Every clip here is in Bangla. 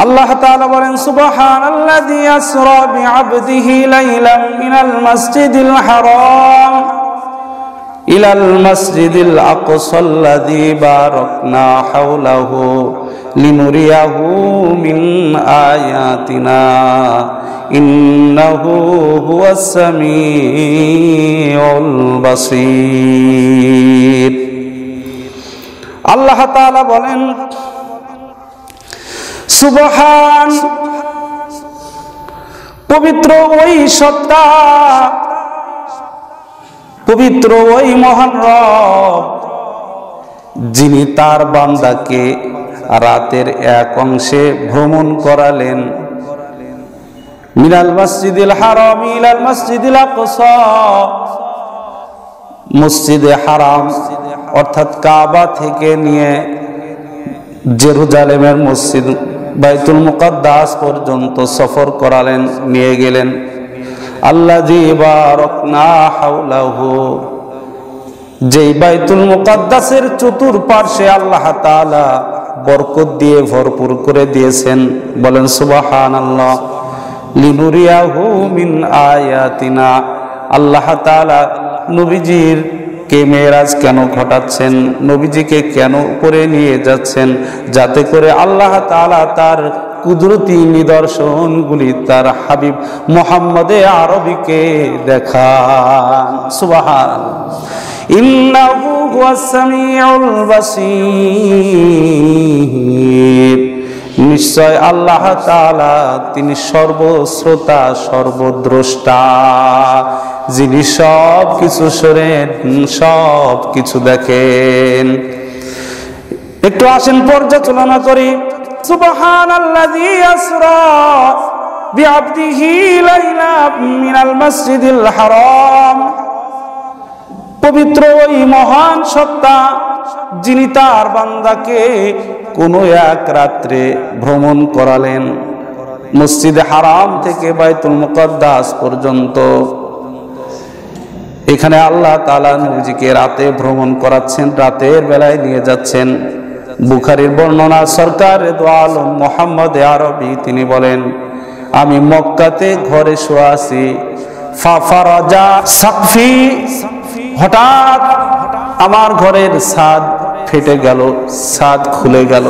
আল্লাহ তাআলা বলেন সুবহানাল্লাযী আসরা বিআবদিহি লাইলাম মিনাল মাসজিদিল হারাম ইলাল মাসজিদিল আকসাল্লাযী বারাকনা হাওলাহু লিনুরিয়াহু মিন আয়াতিনা ইন্নাহু হুয়াস সামিউল বাসীর। আল্লাহ তাআলা বলেন সুবহান, পবিত্র ওই সত্তা, পবিত্র ওই মহান রব যিনি তার বান্দাকে রাতের এক অংশে ভ্রমণ করালেন মিনাল মসজিদিল হারাম ইলাল মসজিদিল আকসা, মসজিদে হারাম অর্থাৎ কাবা থেকে নিয়ে জেরুজালেমের মসজিদ বাইতুল মুকাদ্দাস পর্যন্ত সফর করালেন, নিয়ে গেলেন। আল্লাযী বারাকনা হাওলাহু, যেই বাইতুল মুকাদ্দাসের চতুর্পার্শ্বে আল্লাহ তাআলা বরকত দিয়ে ভরপুর করে দিয়েছেন। বলেন সুবহানাল্লাহ। লিনুরিয়াহু মিন আয়াতিনা, আল্লাহ তাআলা নবীজির কে মেরাজ কেন ঘটাচ্ছেন, নবীজিকে কেন উপরে নিয়ে যাচ্ছেন, যাতে করে আল্লাহ তাআলা তার কুদরতি নিদর্শনগুলি তার হাবিব মুহাম্মদে আরবিকে দেখান। সুবহানাল্লাহ। ইন্নাহু হুয়াস সামিউল বাসীর, নিশ্চয় আল্লাহ তাআলা তিনি সর্বশ্রোতা সর্বদ্রষ্টা, যিনি সব কিছু শোনেন, সব কিছু দেখেন। একটু আসেন পর্যালোচনা করি। সুবহানাল্লাযী আসরা বিআবদিহি লাইলাম মিনাল মসজিদিল হারাম, পবিত্র ওই মহান সত্তা যিনি তার বান্দাকে কোনো এক রাত্রে ভ্রমণ করালেন মসজিদে হারাম থেকে বাইতুল মুকাদ্দাস পর্যন্ত। এখানে আল্লাহ তাআলা নবীজিকে রাতে ভ্রমণ করাচ্ছেন, রাতের বেলায় নিয়ে যাচ্ছেন। বুখারীর বর্ণনা, সরকার দো আলম মুহাম্মদ আরবি তিনি বলেন, আমি মক্কাতে ঘরে শোয়া আছি, ফাফারাজা সাকফি, হঠাৎ আমার ঘরের ছাদ ফেটে গেল, ছাদ খুলে গেল।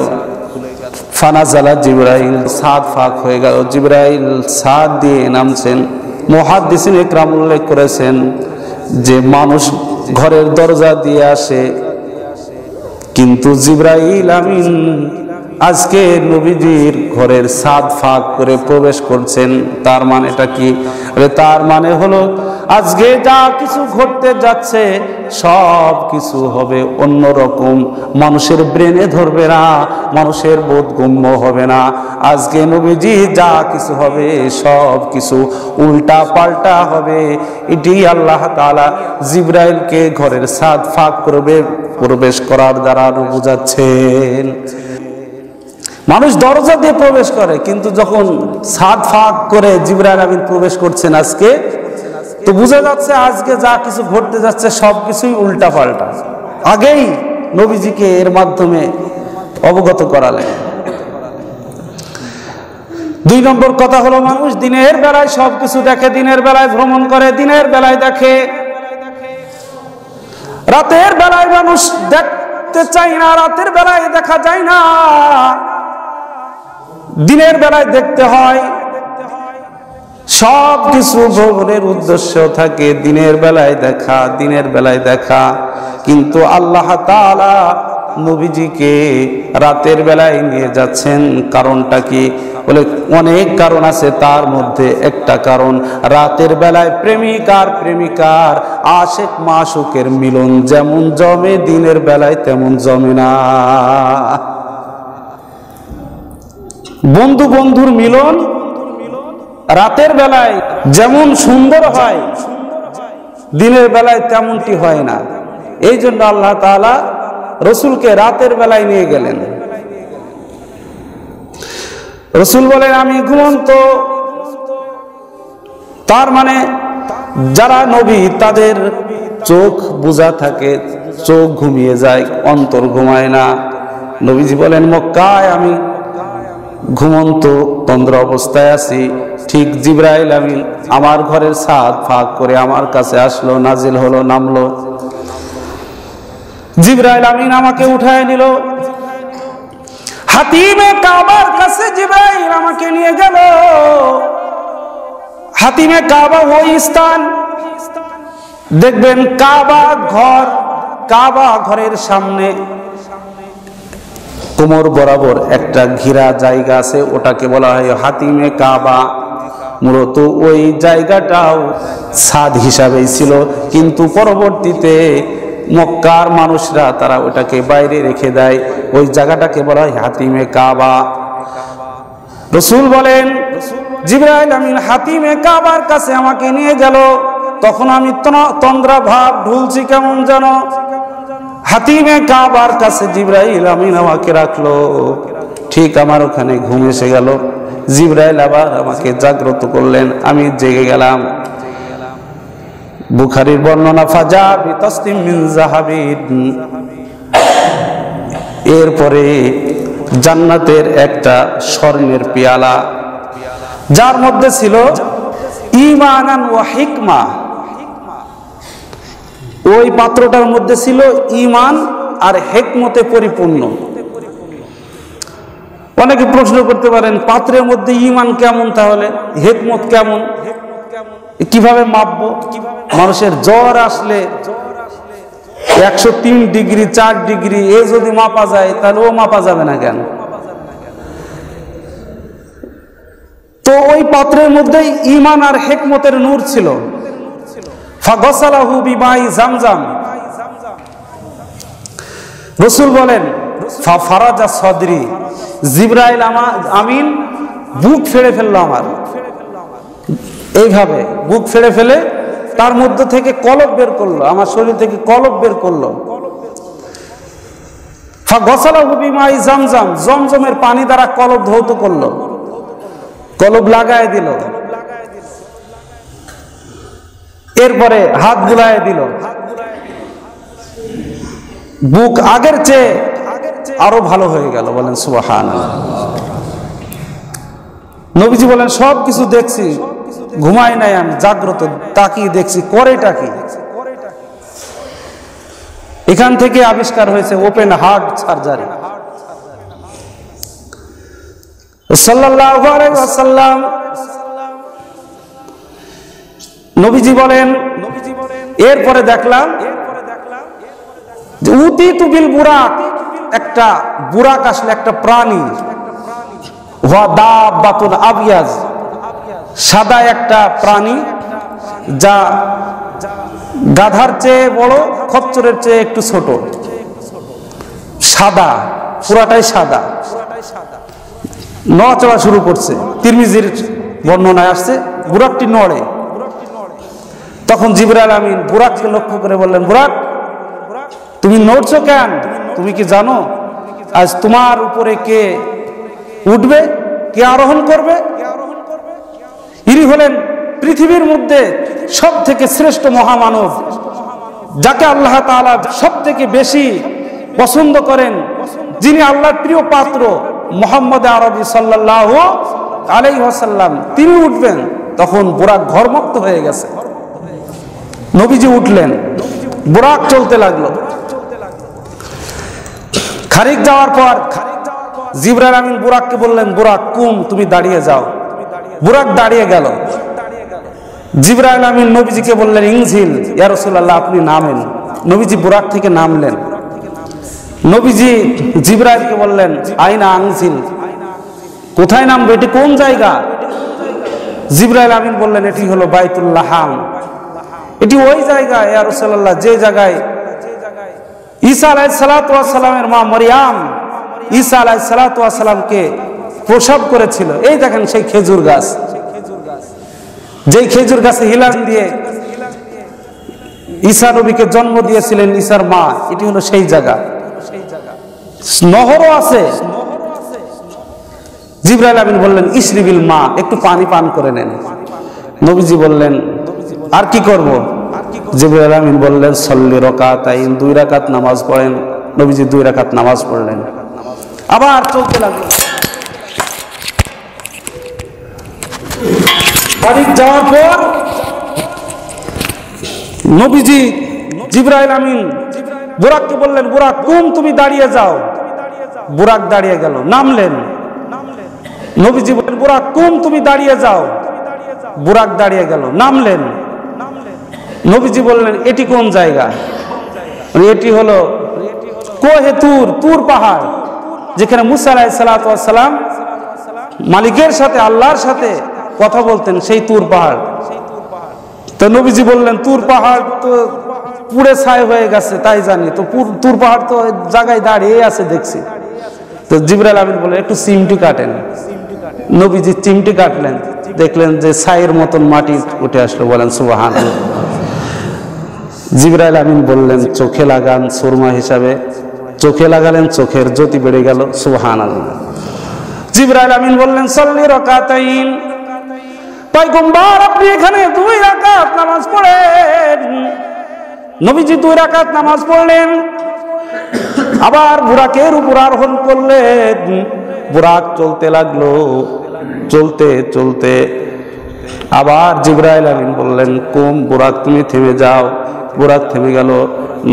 ফানাজালা জিবরাইল, ছাদ ফাঁক হয়ে গেল, জিবরাইল ছাদ দিয়ে নামছেন। মুহাদ্দিসিন ইকরাম উল্লেখ করেছেন যে মানুষ ঘরের দরজা দিয়ে আসে, কিন্তু জিবরাইল আমিন আজকে নবীজির ঘরের ছাদ ফাঁক করে প্রবেশ করছেন। তার মানেটা কি? তার মানে হলো আজকে যা কিছু ঘটতে যাচ্ছে সব কিছু হবে অন্যরকম, মানুষের ব্রেনে ধরবে না, মানুষের বোধগম্য হবে না। আজকে নবীজি যা কিছু হবে সব কিছু উল্টা পাল্টা হবে। এটি আল্লাহ তাআলা জিবরাইলকে ঘরের ছাদ ফাঁক করবে প্রবেশ করার দ্বারা বোঝাচ্ছেন। মানুষ দরজা দিয়ে প্রবেশ করে, কিন্তু যখন ছাদ ফাঁক করে জিবরাইল আমিন প্রবেশ করছেন আজকে, তো বোঝা যাচ্ছে আজকে যা কিছু ঘটতে যাচ্ছে সবকিছুই উল্টা পাল্টা। আগেই নবীজিকে এর মাধ্যমে অবগত করালেন। 2 নম্বর কথা হলো, মানুষ দিনের বেলায় সবকিছু দেখে, দিনের বেলায় ভ্রমণ করে, দিনের বেলায় দেখে। রাতের বেলায় মানুষ দেখতে চায় না, রাতের বেলায় দেখা যায় না, দিনের বেলায় দেখতে হয়। সব কিছু ভ্রমণের উদ্দেশ্য থাকে দিনের বেলায় দেখা, দিনের বেলায় দেখা। কিন্তু আল্লাহ তাআলা নবীজিকে রাতের বেলায় নিয়ে যাচ্ছেন, কারণটা কি? বলে অনেক কারণ আছে, তার মধ্যে একটা কারণ রাতের বেলায় প্রেমিক আর প্রেমিকার, আশিক মাশুকের মিলন যেমন জমে দিনের বেলায় তেমন জমে না। বন্ধু বন্ধুর মিলন রাতের বেলায় যেমন সুন্দর হয় দিনের বেলায় তেমনটি হয় না। এই জন্য আল্লাহ তাআলা রাসূলকে রাতের বেলায় নিয়ে গেলেন। রাসূল বলেন আমি ঘুমন্ত। তার মানে যারা নবী তাদের চোখ বুজা থাকে, চোখ ঘুমিয়ে যায়, অন্তর ঘুমায় না। নবীজি বলেন মক্কায় আমি ঘুমন্ত তন্দ্র অবস্থায় আছি, ঠিক জিবরাইল আমিন আমার ঘরের ছাদ ফাঁক করে আমার কাছে আসলো, নাজিল হলো, নামলো। জিবরাইল আমিন আমাকে উঠায় নিল, হাতিমে কাবার কাছে জিবরাইল আমাকে নিয়ে গেল। হাতিমে কাবা ওই স্থান, দেখবেন কাবা ঘর, কাবা ঘরের সামনে কোমর বরাবর একটা ঘেরা জায়গা আছে, ওটাকে বলা হয় হাতিমে কাবা। মূলত ওই জায়গাটাও ছাদ হিসাবেই ছিল, কিন্তু পরবর্তীতে মক্কার মানুষরা তারা ওটাকে বাইরে রেখে দেয়, ওই জায়গাটাকে বলা হয় হাতিমে কাবা। রাসূল বলেন জিবরাইল আমিন হাতিমে কাবার কাছে আমাকে নিয়ে গেল, তখন আমি তন্দ্রা ভাব ঢুলছি কেমন যেন। হাতিমে কাবার কাছে জিবরাইল আমিন আমাকে রাখলো, ঠিক আমার ওখানে ঘুম এসে গেল। জিবরাইল আবার আমাকে জাগ্রত করলেন, আমি জেগে গেলাম। বুখারীর বর্ণনা, ফাজা বিতাসতিম মিন যাহাবিন, এরপরে জান্নাতের একটা স্বর্ণের পেয়ালা, যার মধ্যে ছিল ঈমানান ওয়া হিকমা। ওই পাত্রটার মধ্যে ছিল ঈমান আর হিকমতে পরিপূর্ণ। অনেকে প্রশ্ন করতে পারেন, পাত্রের মধ্যে ঈমান কেমন, তাহলে হিকমত কেমন, কিভাবে মাপবো? মানুষের জ্বর আসলে 103 ডিগ্রি 4 ডিগ্রি এ যদি মাপা যায়, তাহলে ও মাপা যাবে না কেন? তো ওই পাত্রের মধ্যে ঈমান আর হিকমতের নূর ছিল। ফাগসালাহু বিমাই জামজাম, রাসূল বলেন ফারাজা সদরি, জিবরাইল আমিন বুক ফেড়ে ফেললো আমার, এইভাবে বুক ফেড়ে ফেলে তার মধ্যে থেকে কলব বের করলো, আমার শরীর থেকে কলব বের করলো। ফাগসালাহু বিমাই জামজাম, জমজমের পানি দ্বারা কলব ধৌত করলো, কলব লাগায় দিল। এরপরে হাত বুলায় দিল, বুক আগের চেয়ে আরো ভালো হয়ে গেল। বলেন সুবহানাল্লাহ। নবীজি বলেন সব কিছু দেখছি, ঘুমাই নাই আমি, জাগ্রত তাকিয়ে দেখছি করেটা কি। এখান থেকে আবিষ্কার হয়েছে ওপেন হার্ট সার্জারি। সাল্লাল্লাহু আলাইহি ওয়াসাল্লাম নবীজি বলেন, এরপরে দেখলাম যে উতিতু বিল বুরাক, একটা বুরাক আসলে একটা প্রাণী, ওয়া দাব্বাতুন আবিয়াজ, সাদা একটা প্রাণী, যা গাধার চেয়ে বড়, খচ্চরের চেয়ে একটু ছোট, সাদা, পুরাটাই সাদা, নড়াচড়া শুরু করছে। তিরমিজির বর্ণনায় আসছে বুরাকটি নড়ে। তখন জিবরাইল আমিন বুরাককে লক্ষ্য করে বললেন, বুরাক তুমি নড়ছো কেন? তুমি কি জানো আজ তোমার উপরে কে উঠবে, কে আরোহণ করবে? ইনি হলেন পৃথিবীর মধ্যে সব থেকে শ্রেষ্ঠ মহামানব, যাকে আল্লাহ তাআলা সব থেকে বেশি পছন্দ করেন, যিনি আল্লাহর প্রিয় পাত্র মুহাম্মদ আরবি সাল্লাল্লাহু আলাইহি ওয়াসাল্লাম, তিনি উঠবেন। তখন বুরাক ঘরমুক্ত হয়ে গেছে। নবীজি উঠলেন, বুরাক চলতে লাগলো। খানিক যাওয়ার পর জিবরাইল আমিন বুরাককে বললেন, বুরাক কুম, তুমি দাঁড়িয়ে যাও। বুরাক দাঁড়িয়ে গেল। জিবরাইল আমিন নবীজিকে বললেন, ইনজিল ইয়া রাসূলুল্লাহ, আপনি নামেন। নবীজি বুরাক থেকে নামলেন। নবীজি জিবরাইলকে বললেন, আইনা আনজিল, কোথায় নামবো, এটি কোন জায়গা? জিবরাইল আমিন বললেন, এটি হলো বাইতুল লাহাম, এটি ওই জায়গা ইয়া রাসূলুল্লাহ যে জায়গায় ঈসা আলাইহিস সালাতু ওয়াস সালামের মা মরিয়ম ঈসা আলাইহিস সালাতু ওয়াস সালামকে প্রসব করেছিল। এই দেখেন সেই খেজুর গাছ, যেই খেজুর গাছে হিলান দিয়ে ঈসা নবীকে জন্ম দিয়েছিলেন ঈসার মা, এটি হলো সেই জায়গা। নহরও আছে। জিবরাইল আমিন বললেন, ইশরিবিল মা, একটু পানি পান করে নেন। নবীজি বললেন, আর কি করব? জিবরাইল আমিন বললেন, সল্লি রাকাতাইন, 2 রাকাত নামাজ পড়েন। নবীজি 2 রাকাত নামাজ পড়লেন, আবার চলতে লাগলো। খানিক যাওয়ার পর নবীজি জিবরাইল আমিন বুরাককে বললেন, বুরাক কুম, তুমি দাঁড়িয়ে যাও। বুরাক দাঁড়িয়ে গেল, নামলেন। নবীজি বললেন, বুরাক কুম, তুমি দাঁড়িয়ে যাও। বুরাক দাঁড়িয়ে গেল, নামলেন। নবীজি বললেন, এটি কোন জায়গা? এটি হলো কোহে তুর, তুর পাহাড়, যেখানে মুসা আলাইহিস সালাম মালিকের সাথে, আল্লাহর সাথে কথা বলতেন, সেই তুর পাহাড়। তো নবীজি বললেন, তুর পাহাড় তো পুড়ে ছাই হয়ে গেছে, তাই জানি, তো তুর পাহাড় তো জায়গায় দাঁড়িয়ে আছে দেখছি। তো জিবরাইল আমিন বললেন, একটু চিমটি কাটেন। নবীজি চিমটি কাটলেন, দেখলেন যে ছাইয়ের মতন মাটি উঠে আসলো। বলেন সুবহানাল্লাহ। জিবরাইল আমিন বললেন, চোখে লাগান সুরমা হিসাবে। চোখে লাগালেন, চোখের জ্যোতি বেড়ে গেল। সুবহানাল্লাহ। জিবরাইল আমিন বললেন, সাল্লি রাকাতাইন, পয়গম্বর আপনি এখানে 2 রাকাত নামাজ পড়েন। নবীজি 2 রাকাত নামাজ পড়লেন, আবার বুরাকের উপর আরোহণ করলেন। বুরাক চলতে লাগলো, চলতে চলতে আবার জিবরাইল আমিন বললেন, কুম, বুরাক তুমি থেমে যাও। বুরাক থেমে গেল।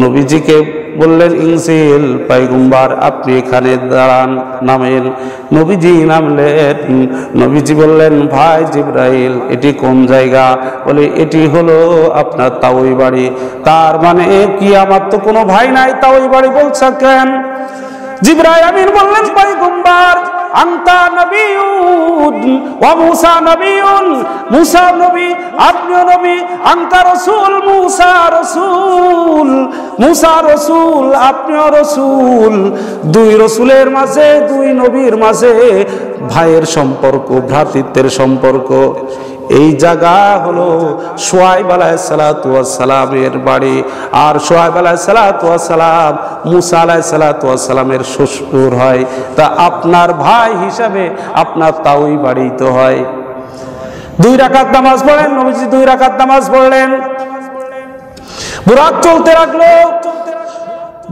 নবীজিকে বললেন, ইনসিল, পয়গম্বর আপনি এখানে দাঁড়ান, নামেন। নবীজি নামলেন। নবীজি বললেন, ভাই জিবরাইল, এটি কোন জায়গা? বলে, এটি হলো আপনার তাওই বাড়ি। তার মানে কি আমার তো কোনো ভাই নাই, তাওই বাড়ি বলছে কেন? জিবরাইল আমিন বললেন, পয়গম্বর আনতা নবিয়ুন ওয়া মুসা নবিয়ুন, মুসা নবী, আপনিও নবী। আনতা রাসূল, মুসা রাসূল, মুসা রাসূল, আপনিও রাসূল। 2 রাসূলের মাঝে, 2 নবীর মাঝে ভাইয়ের সম্পর্ক, ভ্রাতৃত্বের সম্পর্ক। এই জায়গা হলো শুআয়ব আলাইহিস সালাতু ওয়াস সালামের বাড়ি। আর শুআয়ব আলাইহিস সালাতু ওয়াস সালাম মুসা আলাইহিস সালাতু ওয়াস সালামের শ্বশুর হয়। তা আপনার ভাই হিসাবে আপনার তাওই বাড়ি তো হয়। 2 রাকাত নামাজ পড়েন। নবীজি 2 রাকাত নামাজ পড়লেন। বুরাক চলতে লাগলো।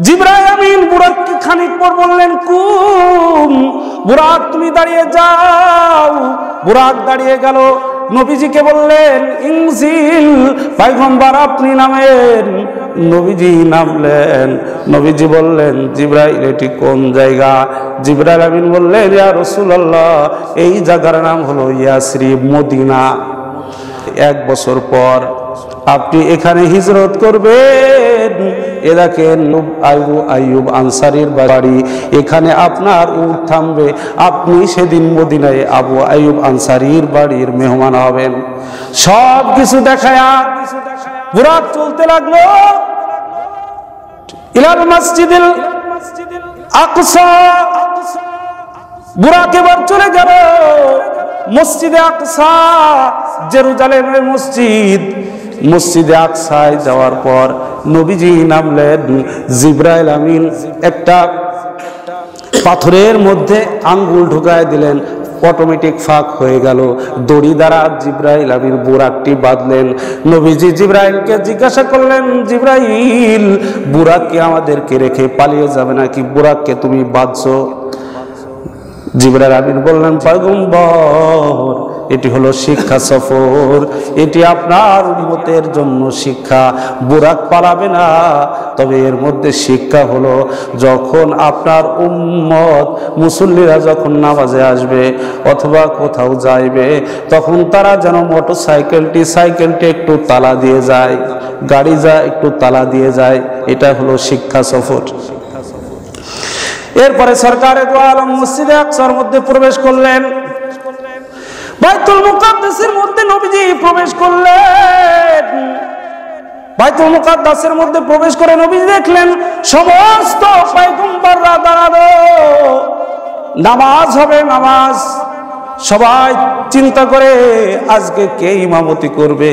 জিবরাইল আমিন বুরাককে খানিক পর বললেন, কুম, বুরাক তুমি দাঁড়িয়ে যাও। বুরাক দাঁড়িয়ে গেল। নবীজিকে বললেন, ইনজিল, পয়গম্বর আপনি নামেন। নবীজি নামলেন। নবীজি বললেন, জিবরাইল এটি কোন জায়গা? জিবরাইল আমিন বললেন, ইয়া রাসূলুল্লাহ, এই জায়গার নাম হলো ইয়াসরিব, মদিনা। 1 বছর পর আপনি এখানে হিজরত করবেন। এ দেখেন আবু আইয়ুব আনসারীর বাড়ি, এখানে আপনার উট থামবে। আপনি সেদিন মদিনায় আবু আইয়ুব আনসারীর বাড়ির মেহমান হবেন। সব কিছু দেখায়া বুরাক চলতে লাগলো ইলাল মসজিদুল আকসা। বুরাক এবার চলে গেল মসজিদে আকসা, জেরুজালেমের মসজিদ। মসজিদে আকসায় যাওয়ার পর নবীজি নামলেন। জিবরাইল আমিন একটা পাথরের মধ্যে আঙ্গুল ঢুকায় দিলেন, অটোমেটিক ফাঁক হয়ে গেল। দড়ি দ্বারা জিবরাইল আমিন বুরাকটি বাঁধলেন। নবীজি জিবরাইলকে জিজ্ঞাসা করলেন, জিবরাইল, বুরাককে আমাদেরকে রেখে পালিয়ে যাবে নাকি? বুরাককে তুমি বাঁধছো? জিবরাইল আমিন বললেন, পয়গম্বর এটি হলো শিক্ষা সফর, এটি আপনার উম্মতের জন্য শিক্ষা। বুরাক পালাবে না, তবে এর মধ্যে শিক্ষা হলো যখন আপনার উম্মত মুসল্লিরা যখন নামাজে আসবে অথবা কোথাও যাইবে, তখন তারা যেন সাইকেলটি একটু তালা দিয়ে যায়, গাড়ি একটু তালা দিয়ে যায়। এটা হলো শিক্ষা সফর। এরপরে সরকারে দু আলম মসজিদে আকসার মধ্যে প্রবেশ করলেন। বাইতুল মুকাদ্দাসের মধ্যে নবীজি প্রবেশ করলেন। বাইতুল মুকাদ্দাসের মধ্যে প্রবেশ করে নবীজি দেখলেন সমস্ত পয়গম্বররা দাঁড়ানো, নামাজ হবে, নামাজ। সবাই চিন্তা করে আজকে কে ইমামতি করবে।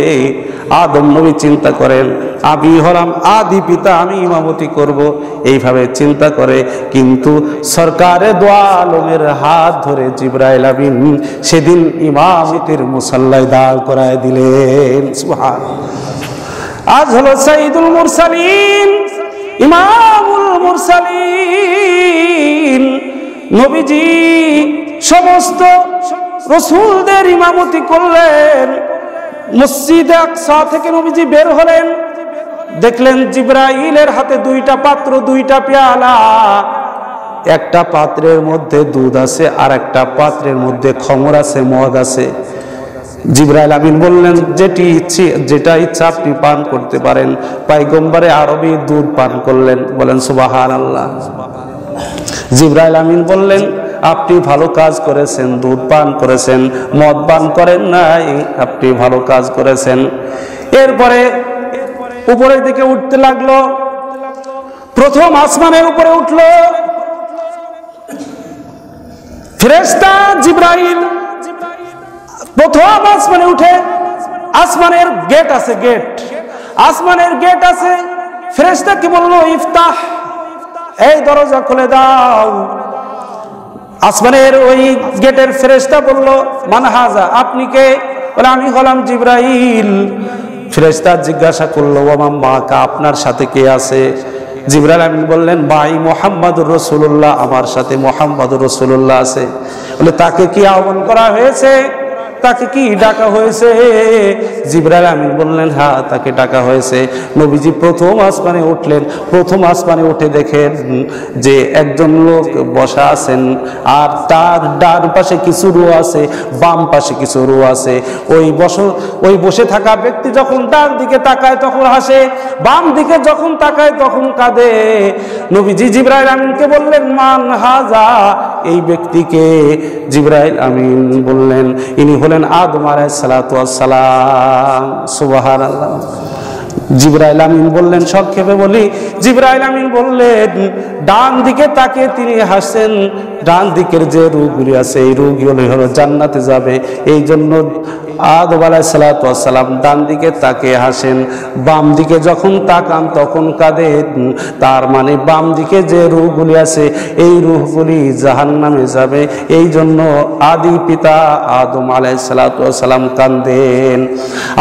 আদম নবী চিন্তা করেন, আমি হলাম আদি পিতা, আমি ইমামতি করব, এইভাবে চিন্তা করে। কিন্তু সরকারে দু আলমের হাত ধরে জিবরাইল আমিন সেদিন ইমামতির মুসাল্লায় দাঁড় করায় দিলেন। সুবহানাল্লাহ। আজ হলো সাইয়্যিদুল মুরসালিন, ইমামুল মুরসালিন। নবীজি সমস্ত রাসূলদের ইমামতি করলেন। মসজিদে আকসা থেকে নবীজি বের হলেন, দেখলেন জিবরাইলের হাতে দুইটা পাত্র, দুইটা পেয়ালা। একটা পাত্রের মধ্যে দুধ আছে, আর একটা পাত্রের মধ্যে খমর আছে, মদ আছে। জিবরাইল আমিন বললেন, যেটা ইচ্ছা আপনি পান করতে পারেন। পয়গম্বরে আরবি দুধ পান করলেন, বলেন সুবহানাল্লাহ। জিবরাইল আমিন বললেন, আপনি ভালো কাজ করেছেন, দুধ পান করেছেন, মদ পান করেন নাই, আপনি ভালো কাজ করেছেন। এরপরে উপরের দিকে উঠতে লাগলো, প্রথম আসমানের উপরে উঠলো ফেরেশতা জিবরাইল। প্রথম আসমানে উঠে, আসমানের গেট আছে, আসমানের গেট আছে। ফেরেশতা কি বললো, ইফতাহ, এই দরজা খুলে দাও। আসমানের ওই গেটের ফেরেশতা বলল, মান হাজা, আপনি কে? বলে, আমি হলাম জিবরাইল। ফেরেশতা জিজ্ঞাসা করলো, ওয়া মা কা, আপনার সাথে কে আছে? জিবরাইল আমিন বললেন, ভাই মুহাম্মদুর রাসূলুল্লাহ, আমার সাথে মুহাম্মদুর রাসূলুল্লাহ আছে। বলে, তাকে কি আহ্বান করা হয়েছে? তাকে কি ডাকা হয়েছে? জিবরাইল আমিন বললেন, হ্যাঁ, তাকে ডাকা হয়েছে। নবীজি প্রথম আসমানে উঠলেন। প্রথম আসমানে উঠে দেখেন যে একজন লোক বসা আছেন, আর তার ডান পাশে কিছু রু আছে, বাম পাশে কিছু রু আছে। ওই বসে থাকা ব্যক্তি যখন ডান দিকে তাকায় তখন হাসে, বাম দিকে যখন তাকায় তখন কাঁদে। নবীজি জিবরাইল আমিনকে বললেন, মান হাজা, এই ব্যক্তিকে? জিবরাইল আমিন বললেন, ইনি হলেন আদম আলাইহিস সালাতু ওয়াস সালাম। সুবহানাল্লাহ। জিবরাইল আমিন বললেন, সংক্ষেপে বলি, জিবরাইল আমিন বললেন, ডান দিকে তাকে তিনি হাসেন। ডান দিকের যে রূহগুলি আছে, এই রূহগুলি হলো জান্নাতে যাবে। এই জন্য আদম আলাইহিস সালাতু ওয়াস সালাম ডান দিকে তাকে হাসেন, বাম দিকে যখন তাকান তখন কাঁদেন। তার মানে বাম দিকে যে রূহগুলি আছে, এই রূহগুলি জাহান্নামে যাবে। এই জন্য আদি পিতা আদম আলাইহিস সালাতু ওয়াস সালাম কাঁদেন।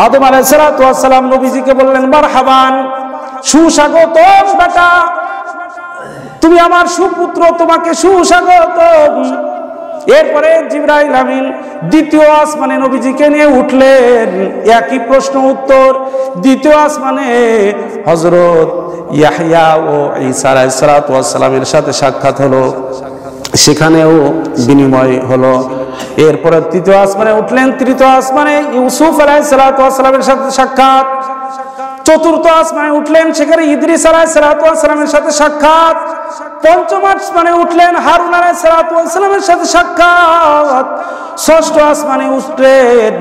আদম আলাইহিস সালাতু ওয়াস সালাম নবীজিকে বললেন, মারহাবান, সুস্বাগতম বেটা, তুমি আমার সুপুত্র, তোমাকে সুস্বাগতম। এরপরে জিবরাইল আমিন দ্বিতীয় আসমানে নবীজিকে নিয়ে উঠলেন। একই প্রশ্ন উত্তর। দ্বিতীয় আসমানে হযরত ইয়াহইয়া ও ঈসা আলাইহিস সালাতু ওয়াস সালামের সাথে সাক্ষাৎ হলো, সেখানেও বিনিময় হলো। এরপরে তৃতীয় আসমানে উঠলেন। তৃতীয় আসমানে ইউসুফ আলাইহিস সালাতু ওয়াস সালামের সাথে সাক্ষাৎ। চতুর্থ আসমানে উঠলেন, সেখানে ইদ্রিস আলাইহিস সালাতু ওয়াস সালামের সাথে সাক্ষাৎ। পঞ্চম আসমানে উঠলেন, হারুন আলাইহিস সালাতু ওয়াস সালামের সাথে সাক্ষাৎ। ষষ্ঠ আসমানে উঠলেন,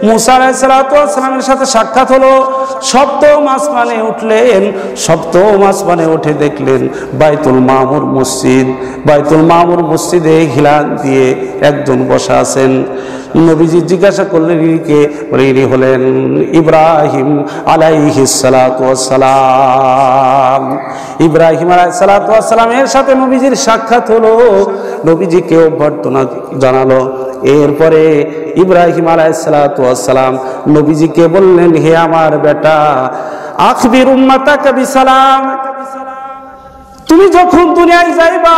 মুসা আলাইহিস সালাতু ওয়াস সালামের সাথে সাক্ষাৎ হলো। সপ্তম আসমানে উঠলেন। সপ্তম আসমানে উঠে দেখলেন বাইতুল মামুর মসজিদ। বাইতুল মামুর মসজিদে খিলান দিয়ে একজন বসা আছেন। নবীজি জিজ্ঞাসা করলেন, ইনিকে? বলে, ইনি হলেন ইব্রাহিম আলাইহিস সালাতু ওয়াস সালাম। ইব্রাহিম আলাইহিস সালাতু ওয়াস সালামের সাথে নবীজির সাক্ষাৎ হলো। নবীজিকে অভ্যর্থনা জানালো। এরপরে ইব্রাহিম আলাইহিস সালাতু ওয়াস সালাম নবীজিকে বললেন, হে আমার বেটা, আখবির উম্মাতাকা বিসালাম, তুমি যখন দুনিয়ায় যাইবা,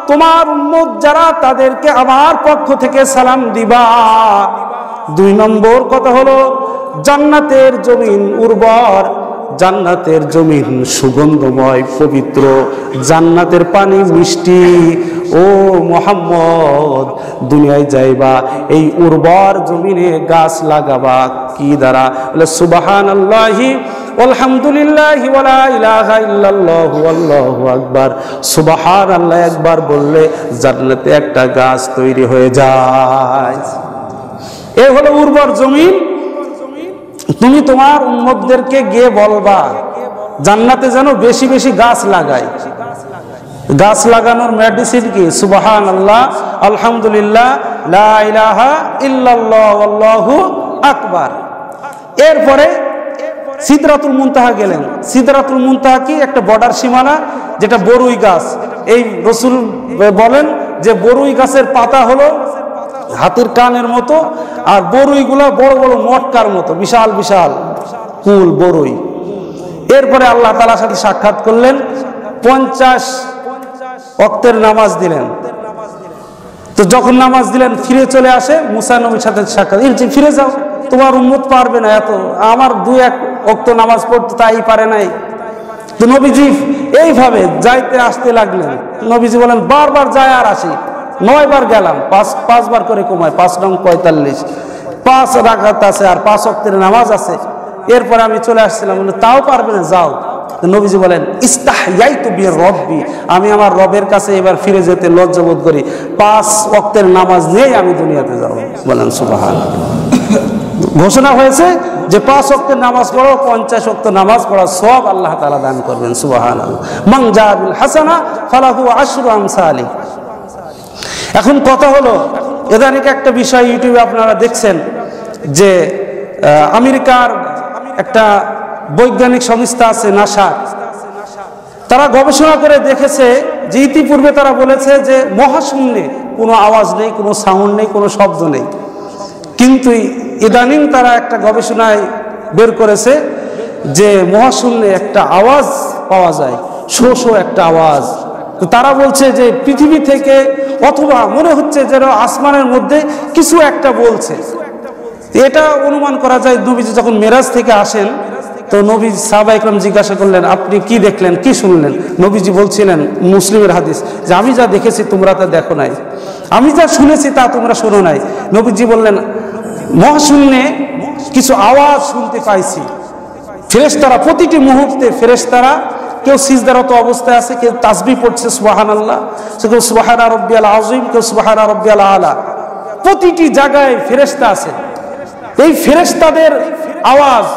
তোমার উম্মত যারা, তাদেরকে আমার পক্ষ থেকে সালাম দিবা। 2 নম্বর কথা হলো, জান্নাতের জমিন উর্বর, জান্নাতের জমিন সুগন্ধময়, পবিত্র, জান্নাতের পানি মিষ্টি। ও মুহাম্মদ, দুনিয়ায় যাইবা, এই উর্বর জমিনে গাছ লাগাবা। কি দ্বারা? বলে, সুবহানাল্লাহি আলহামদুলিল্লাহি ওয়া লা ইলাহা ইল্লাল্লাহু আল্লাহু আকবার। সুবহানাল্লাহ একবার বললে জান্নাতে একটা গাছ তৈরি হয়ে যায়। এই হলো উর্বর জমিন। তুমি তোমার উম্মতদেরকে গিয়ে বলবা জান্নাতে যেন বেশি বেশি গাছ লাগায়। গাছ লাগানোর মেডিসিন কি? সুবহানাল্লাহ, আলহামদুলিল্লাহ, লা ইলাহা ইল্লাল্লাহু আল্লাহু আকবার। এরপরে সিদরাতুল মুনতাহা গেলেন। সিদরাতুল মুনতাহা কি? একটা বর্ডার সীমানা, যেটা বরুই গাছ। এই রাসূল বলেন যে বরুই গাছের পাতা হলো হাতির কানের মতো, আর বরুইগুলা বড় বড় মটকার মতো, বিশাল বিশাল কুল বরুই। এরপরে আল্লাহ তাআলার সাথে সাক্ষাৎ করলেন। 50 ওয়াক্তের নামাজ দিলেন। তো যখন নামাজ দিলেন, ফিরে চলে আসে মুসা নবীর সাথে সাক্ষাৎ। ফিরে যাও, তোমার উম্মত পারবে না এত, আমার 2-1 ওয়াক্ত নামাজ পড়তে তাই পারে নাই। তো নবীজি এইভাবে যাইতে আসতে লাগলেন। নবীজি বলেন বারবার যায় আর আসি, 9 বার গেলাম, 5 বার করে কমায়, 5 নং 45, 5 রাকাত আছে আর 5 ওয়াক্তের নামাজ আছে। এরপরে আমি চলে আসছিলাম, বলে তাও পারবে না, যাও। তো নবীজি বলেন ইস্তাহইয়াইতু বিরব্বি, আমি আমার রবের কাছে এবার ফিরে যেতে লজ্জা বোধ করি, 5 ওয়াক্তের নামাজ নিয়েই আমি দুনিয়াতে যাব। বলেন সুবহানাল্লাহ। ঘোষণা হয়েছে যে 5 ওয়াক্তের নামাজ পড়ো, 50 ওয়াক্ত নামাজ পড়ার সওয়াব আল্লাহ তাআলা দান করবেন। সুবহানাল্লাহ। মান জা বিল হাসানা ফালাহু আশরু আমসালি। এখন কথা হলো, ইদানিং একটা বিষয় ইউটিউবে আপনারা দেখছেন যে আমেরিকার একটা বৈজ্ঞানিক সংস্থা আছে নাসা, তারা গবেষণা করে দেখেছে যে ইতিপূর্বে তারা বলেছে যে মহাশূন্যে কোনো আওয়াজ নেই, কোনো সাউন্ড নেই, কোনো শব্দ নেই। কিন্তু ইদানিং তারা একটা গবেষণায় বের করেছে যে মহাশূন্যে একটা আওয়াজ পাওয়া যায়, শো শো একটা আওয়াজ। তো তারা বলছে যে পৃথিবী থেকে অথবা মনে হচ্ছে যেন আসমানের মধ্যে কিছু একটা বলছে। এটা অনুমান করা যায়। নবীজি যখন মেরাজ থেকে আসেন, তো নবী সাহাবায়ে কেরাম জিজ্ঞাসা করলেন আপনি কি দেখলেন, কি শুনলেন? নবীজি বলছিলেন, মুসলিমের হাদিস, যে আমি যা দেখেছি তোমরা তা দেখো নাই, আমি যা শুনেছি তা তোমরা শোনো নাই। নবীজি বললেন মহাশূন্যে কিছু আওয়াজ শুনতে পাইছি। ফেরেশতারা প্রতিটি মুহূর্তে ফেরেশতারা কেউ সিজদারত অবস্থায় আছে, কেউ তাসবিহ পড়ছে সুবহানাল্লাহ, কেউ সুবহানা রাব্বিয়াল আযীম, কেউ সুবহানা রাব্বিয়াল আলা। প্রতিটি জায়গায় ফেরেশতা আছে। এই ফেরেশতাদের আওয়াজ,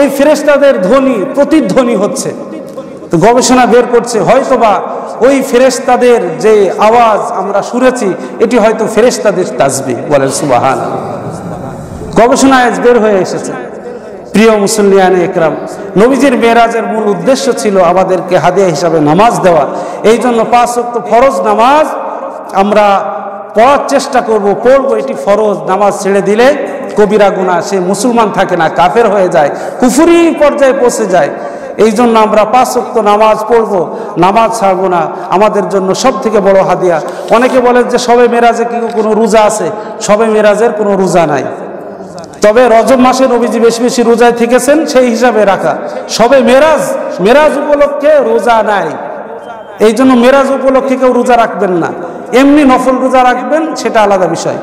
এই ফেরেশতাদের ধ্বনি, প্রতিধ্বনি হচ্ছে। তো গবেষণা বের করছে হয়তোবা ওই ফেরেশতাদের যে আওয়াজ আমরা শুনেছি এটি হয়তো ফেরেশতাদের তাসবিহ। বলেন সুবহানাল্লাহ। গবেষণায় বের হয়ে এসেছে। প্রিয় মুসল্লিয়ানে একরাম, নবীজির মেরাজের মূল উদ্দেশ্য ছিল আমাদেরকে হাদিয়া হিসাবে নামাজ দেওয়া। এই জন্য 5 ওয়াক্ত ফরজ নামাজ আমরা পড়ার চেষ্টা করব, পড়বো। এটি ফরজ। নামাজ ছেড়ে দিলে কবিরা গুনাহ, সে মুসলমান থাকে না, কাফের হয়ে যায়, কুফরি পর্যায়ে পৌঁছে যায়। এই জন্য আমরা 5 ওয়াক্ত নামাজ পড়বো, নামাজ ছাড়বো না। আমাদের জন্য সব থেকে বড় হাদিয়া। অনেকে বলেন যে শবে মেরাজে কি কোনো রোজা আছে? শবে মেরাজের কোনো রোজা নাই, তবে রজব মাসে নবীজি বেশি বেশি রোজায় থেকেছেন, সেই হিসাবে রাখা। শবে মেরাজ উপলক্ষে রোজা নাই। এই জন্য মেরাজ উপলক্ষে কেউ রোজা রাখবেন না, এমনি নফল রোজা রাখবেন, সেটা আলাদা বিষয়।